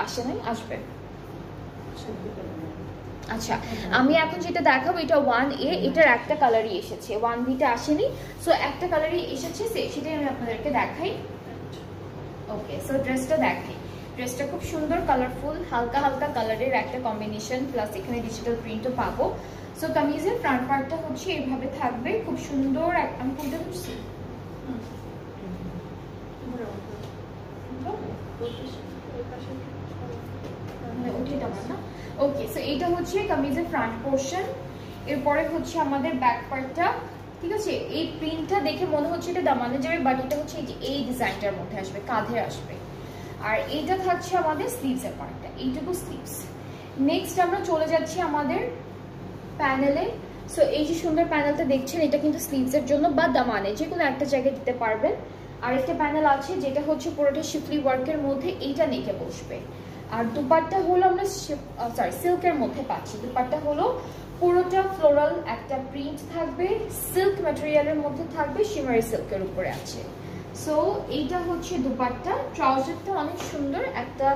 আসে নাই, আসবে। আচ্ছা, আমি এখন যেটা দেখাবো এটা 1A, এটার একটা কালারই এসেছে, 1Bটা আসেনি। সো একটা কালারই এসেছে, সেটাই আমি আপনাদেরকে দেখাই। ওকে, সো ড্রেসটা দেখাই। ড্রেসটা খুব সুন্দর, কালারফুল, হালকা হালকা কালারের একটা কম্বিনেশন, প্লাস এখানে ডিজিটাল প্রিন্টও পাবো। সো কামিজের ফ্রন্ট পার্টটা হচ্ছে এইভাবে থাকবে, খুব সুন্দর। আমি কোনটা করছি ওকে, সো এইটা হচ্ছে কামিজের ফ্রন্ট পোর্শন। এরপরে হচ্ছে আমাদের ব্যাক পার্টটা, ঠিক আছে। এই প্রিন্টটা দেখে মনে হচ্ছে এটা দামানে যাবে, বাট এটা হচ্ছে এই ডিজাইনটার মধ্যে আসবে, কাঁধে আসবে। আর এইটা থাকছে আমাদের স্লিভসের পার্টটা, এইটুকু স্লিভস। নেক্সট আমরা চলে যাচ্ছি আমাদের প্যানেলে। সো এই যে সুন্দর প্যানেলটা দেখছেন, এটা কিন্তু স্লিভসের জন্য বা দামানে যে কোনো একটা জায়গায় দিতে পারবেন। আর একটা প্যানেল আছে যেটা হচ্ছে পুরোটা শিফলি ওয়ার্কের মধ্যে, এইটা নেকে বসবে। আর দুপাট্টা হলো আমরা সিল্কের মধ্যে পাচ্ছি। দুপাট্টা হলো পুরোটা ফ্লোরাল একটা প্রিন্ট থাকবে, সিল্ক ম্যাটেরিয়ালের মধ্যে থাকবে, শিমারি সিল্কের উপরে আছে। সো এইটা হচ্ছে দুপাট্টা। ট্রাউজারটা অনেক সুন্দর, একটা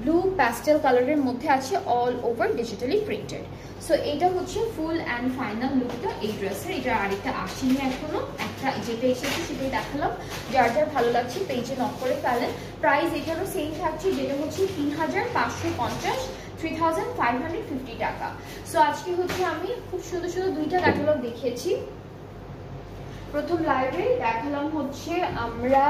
ব্লু প্যাস্টেল কালারের মধ্যে আছে, all over digitally printed. So এটা হচ্ছে ফুল অ্যান্ড ফাইনাল লুকটা এই ড্রেসের। এটা আরেকটা আসেনি এখনো, একটা যেটা এসেছে সেটাই দেখালাম। যার যার ভালো লাগছে পেজে নক করে ফেলেন। প্রাইস এখানেও সেম থাকছে, যেটা হচ্ছে 3550, 3550 টাকা। সো আজকে হচ্ছে আমি খুব সুন্দর সুন্দর দুইটা ক্যাটালগ দেখিয়েছি। প্রথম লাইভে দেখালাম হচ্ছে আমরা